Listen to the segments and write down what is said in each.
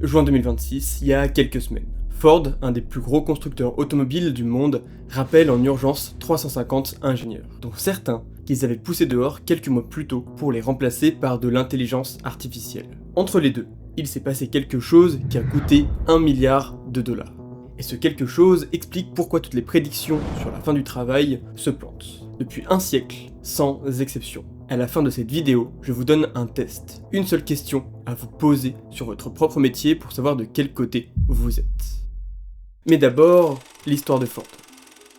Juin 2026, il y a quelques semaines. Ford, un des plus gros constructeurs automobiles du monde, rappelle en urgence 350 ingénieurs, dont certains qu'ils avaient poussés dehors quelques mois plus tôt pour les remplacer par de l'intelligence artificielle. Entre les deux, il s'est passé quelque chose qui a coûté 1 milliard de dollars. Et ce quelque chose explique pourquoi toutes les prédictions sur la fin du travail se plantent. Depuis un siècle, sans exception. À la fin de cette vidéo, je vous donne un test. Une seule question à vous poser sur votre propre métier pour savoir de quel côté vous êtes. Mais d'abord, l'histoire de Ford.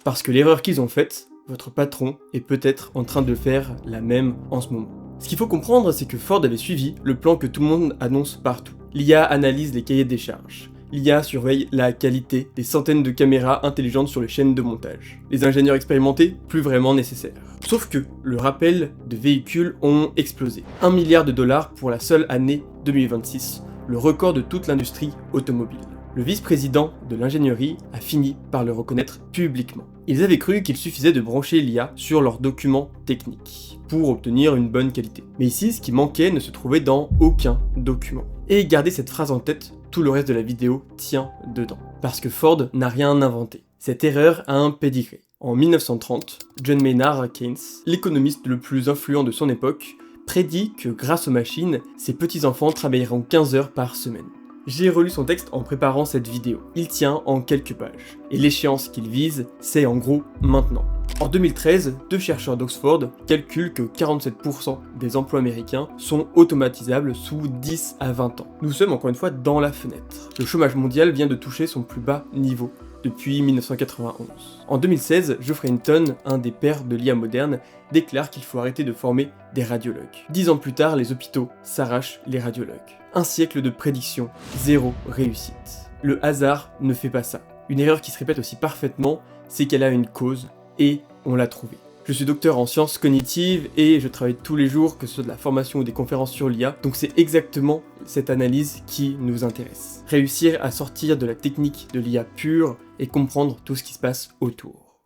Parce que l'erreur qu'ils ont faite, votre patron est peut-être en train de faire la même en ce moment. Ce qu'il faut comprendre, c'est que Ford avait suivi le plan que tout le monde annonce partout. L'IA analyse les cahiers des charges. L'IA surveille la qualité des centaines de caméras intelligentes sur les chaînes de montage. Les ingénieurs expérimentés, plus vraiment nécessaires. Sauf que le rappel de véhicules ont explosé. 1 milliard de dollars pour la seule année 2026, le record de toute l'industrie automobile. Le vice-président de l'ingénierie a fini par le reconnaître publiquement. Ils avaient cru qu'il suffisait de brancher l'IA sur leurs documents techniques pour obtenir une bonne qualité. Mais ici, ce qui manquait ne se trouvait dans aucun document. Et gardez cette phrase en tête, tout le reste de la vidéo tient dedans. Parce que Ford n'a rien inventé. Cette erreur a un pédigré. En 1930, John Maynard Keynes, l'économiste le plus influent de son époque, prédit que grâce aux machines, ses petits-enfants travailleront 15 heures par semaine. J'ai relu son texte en préparant cette vidéo. Il tient en quelques pages. Et l'échéance qu'il vise, c'est en gros maintenant. En 2013, deux chercheurs d'Oxford calculent que 47% des emplois américains sont automatisables sous 10 à 20 ans. Nous sommes encore une fois dans la fenêtre. Le chômage mondial vient de toucher son plus bas niveau depuis 1991. En 2016, Geoffrey Hinton, un des pères de l'IA moderne, déclare qu'il faut arrêter de former des radiologues. 10 ans plus tard, les hôpitaux s'arrachent les radiologues. Un siècle de prédiction, zéro réussite. Le hasard ne fait pas ça. Une erreur qui se répète aussi parfaitement, c'est qu'elle a une cause, et on l'a trouvée. Je suis docteur en sciences cognitives et je travaille tous les jours, que ce soit de la formation ou des conférences sur l'IA, donc c'est exactement cette analyse qui nous intéresse. Réussir à sortir de la technique de l'IA pure et comprendre tout ce qui se passe autour.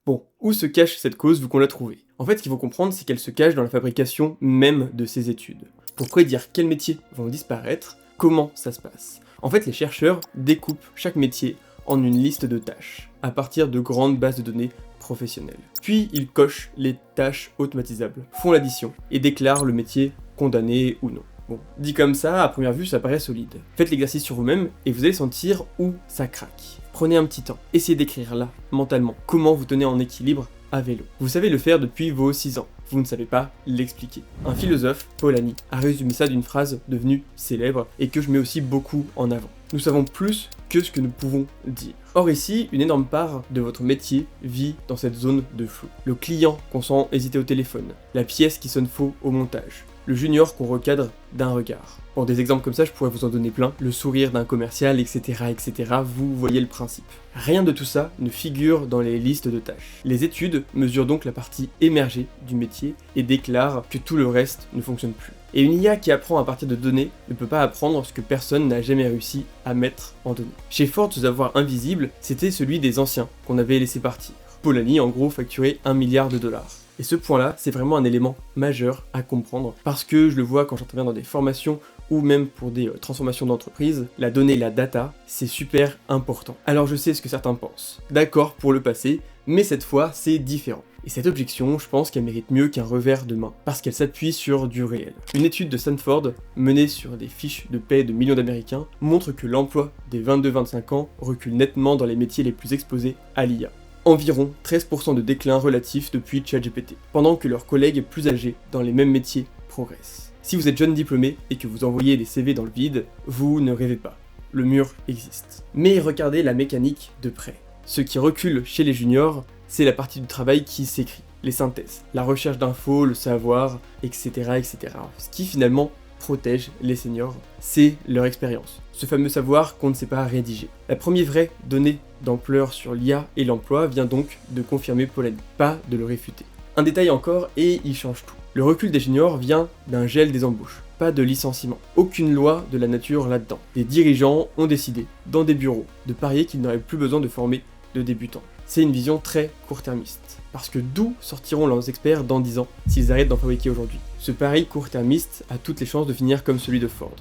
Bon, où se cache cette cause vu qu'on l'a trouvée? En fait, ce qu'il faut comprendre, c'est qu'elle se cache dans la fabrication même de ces études. Pour prédire quels métiers vont disparaître, comment ça se passe? En fait, les chercheurs découpent chaque métier en une liste de tâches, à partir de grandes bases de données professionnelles. Puis ils cochent les tâches automatisables, font l'addition et déclarent le métier condamné ou non. Bon, dit comme ça, à première vue, ça paraît solide. Faites l'exercice sur vous-même et vous allez sentir où ça craque. Prenez un petit temps, essayez d'écrire là, mentalement, comment vous tenez en équilibre à vélo. Vous savez le faire depuis vos 6 ans, vous ne savez pas l'expliquer. Un philosophe, Polanyi, a résumé ça d'une phrase devenue célèbre et que je mets aussi beaucoup en avant. Nous savons plus que ce que nous pouvons dire. Or ici, une énorme part de votre métier vit dans cette zone de flou. Le client qu'on sent hésiter au téléphone, la pièce qui sonne faux au montage, le junior qu'on recadre d'un regard. Pour des exemples comme ça, je pourrais vous en donner plein, le sourire d'un commercial, etc., etc., vous voyez le principe. Rien de tout ça ne figure dans les listes de tâches. Les études mesurent donc la partie émergée du métier et déclarent que tout le reste ne fonctionne plus. Et une IA qui apprend à partir de données ne peut pas apprendre ce que personne n'a jamais réussi à mettre en données. Chez Ford, ce savoir invisible, c'était celui des anciens qu'on avait laissé partir. Polanyi, en gros, facturait 1 milliard de dollars. Et ce point-là, c'est vraiment un élément majeur à comprendre, parce que je le vois quand j'interviens dans des formations ou même pour des transformations d'entreprise, la donnée, la data, c'est super important. Alors je sais ce que certains pensent. D'accord pour le passé, mais cette fois, c'est différent. Et cette objection, je pense qu'elle mérite mieux qu'un revers de main, parce qu'elle s'appuie sur du réel. Une étude de Stanford, menée sur des fiches de paie de millions d'Américains, montre que l'emploi des 22-25 ans recule nettement dans les métiers les plus exposés à l'IA. Environ 13% de déclin relatif depuis ChatGPT, pendant que leurs collègues plus âgés dans les mêmes métiers progressent. Si vous êtes jeune diplômé et que vous envoyez des CV dans le vide, vous ne rêvez pas. Le mur existe. Mais regardez la mécanique de près. Ce qui recule chez les juniors, c'est la partie du travail qui s'écrit, les synthèses, la recherche d'infos, le savoir, etc., etc. Ce qui finalement protège les seniors, c'est leur expérience. Ce fameux savoir qu'on ne sait pas rédiger. La première vraie donnée d'ampleur sur l'IA et l'emploi vient donc de confirmer Polanyi, pas de le réfuter. Un détail encore et il change tout. Le recul des juniors vient d'un gel des embauches, pas de licenciement. Aucune loi de la nature là-dedans. Les dirigeants ont décidé, dans des bureaux, de parier qu'ils n'auraient plus besoin de former de débutants. C'est une vision très court-termiste. Parce que d'où sortiront leurs experts dans 10 ans s'ils arrêtent d'en fabriquer aujourd'hui? Ce pari court-termiste a toutes les chances de finir comme celui de Ford.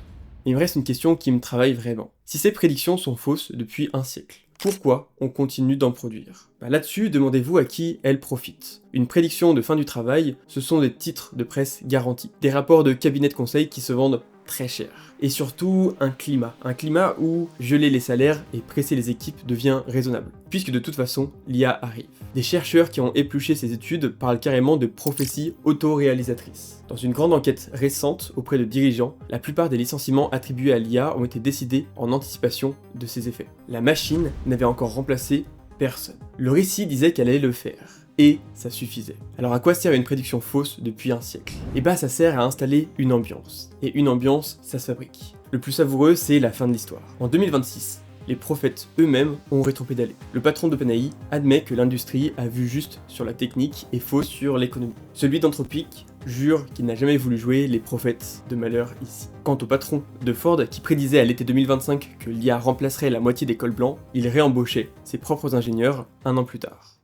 il me reste une question qui me travaille vraiment. Si ces prédictions sont fausses depuis un siècle, pourquoi on continue d'en produire? Là-dessus, demandez-vous à qui elles profitent. Une prédiction de fin du travail, ce sont des titres de presse garantis, des rapports de cabinets de conseil qui se vendent très cher. Et surtout, un climat où geler les salaires et presser les équipes devient raisonnable, puisque de toute façon, l'IA arrive. Des chercheurs qui ont épluché ces études parlent carrément de prophéties autoréalisatrices. Dans une grande enquête récente auprès de dirigeants, la plupart des licenciements attribués à l'IA ont été décidés en anticipation de ces effets. La machine n'avait encore remplacé personne. Le récit disait qu'elle allait le faire. Et ça suffisait. Alors à quoi sert une prédiction fausse depuis un siècle? Ça sert à installer une ambiance. Et une ambiance, ça se fabrique. Le plus savoureux, c'est la fin de l'histoire. En 2026, les prophètes eux-mêmes ont rétropédalé. Le patron d'OpenAI admet que l'industrie a vu juste sur la technique et faux sur l'économie. Celui d'Anthropic jure qu'il n'a jamais voulu jouer les prophètes de malheur ici. Quant au patron de Ford, qui prédisait à l'été 2025 que l'IA remplacerait la moitié des cols blancs, il réembauchait ses propres ingénieurs un an plus tard.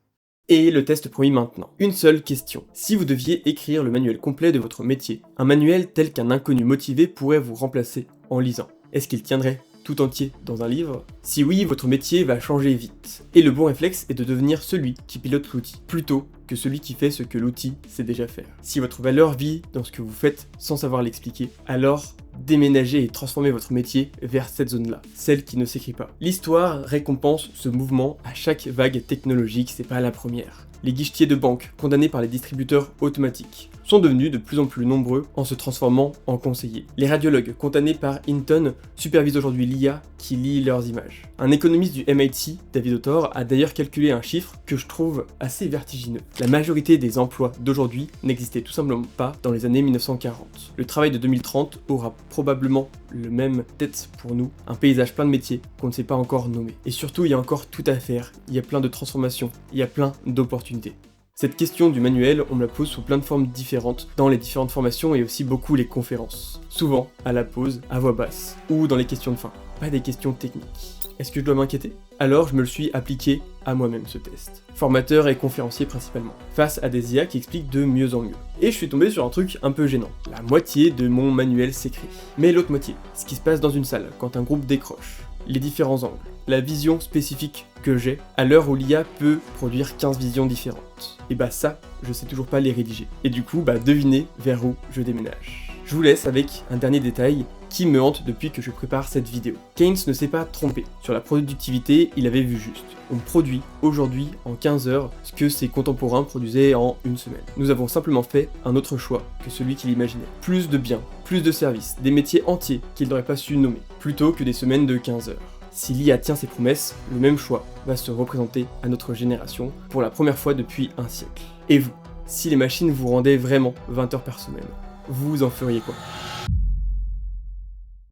Et le test promis maintenant. Une seule question. Si vous deviez écrire le manuel complet de votre métier, un manuel tel qu'un inconnu motivé pourrait vous remplacer en lisant, est-ce qu'il tiendrait tout entier dans un livre? Si oui, votre métier va changer vite. Et le bon réflexe est de devenir celui qui pilote l'outil, plutôt que celui qui fait ce que l'outil sait déjà faire. Si votre valeur vit dans ce que vous faites sans savoir l'expliquer, alors déménagez et transformez votre métier vers cette zone-là, celle qui ne s'écrit pas. L'histoire récompense ce mouvement à chaque vague technologique, c'est pas la première. Les guichetiers de banque, condamnés par les distributeurs automatiques, sont devenus de plus en plus nombreux en se transformant en conseillers. Les radiologues, condamnés par Hinton, supervisent aujourd'hui l'IA qui lit leurs images. Un économiste du MIT, David Autor, a d'ailleurs calculé un chiffre que je trouve assez vertigineux. La majorité des emplois d'aujourd'hui n'existaient tout simplement pas dans les années 1940. Le travail de 2030 aura probablement le même tête pour nous, un paysage plein de métiers qu'on ne sait pas encore nommer. Et surtout, il y a encore tout à faire, il y a plein de transformations, il y a plein d'opportunités. Cette question du manuel, on me la pose sous plein de formes différentes dans les différentes formations et aussi beaucoup les conférences. Souvent, à la pause, à voix basse, ou dans les questions de fin. Pas des questions techniques. Est-ce que je dois m'inquiéter? Alors je me le suis appliqué à moi-même ce test. Formateur et conférencier principalement, face à des IA qui expliquent de mieux en mieux. Et je suis tombé sur un truc un peu gênant. La moitié de mon manuel s'écrit. Mais l'autre moitié, ce qui se passe dans une salle quand un groupe décroche, les différents angles, la vision spécifique que j'ai, à l'heure où l'IA peut produire 15 visions différentes. Et ça, je sais toujours pas les rédiger. Et du coup, devinez vers où je déménage. Je vous laisse avec un dernier détail qui me hante depuis que je prépare cette vidéo. Keynes ne s'est pas trompé. Sur la productivité, il avait vu juste. On produit aujourd'hui en 15 heures ce que ses contemporains produisaient en une semaine. Nous avons simplement fait un autre choix que celui qu'il imaginait. Plus de biens, plus de services, des métiers entiers qu'il n'aurait pas su nommer, plutôt que des semaines de 15 heures. Si l'IA tient ses promesses, le même choix va se représenter à notre génération pour la première fois depuis un siècle. Et vous, si les machines vous rendaient vraiment 20 heures par semaine, vous en feriez quoi?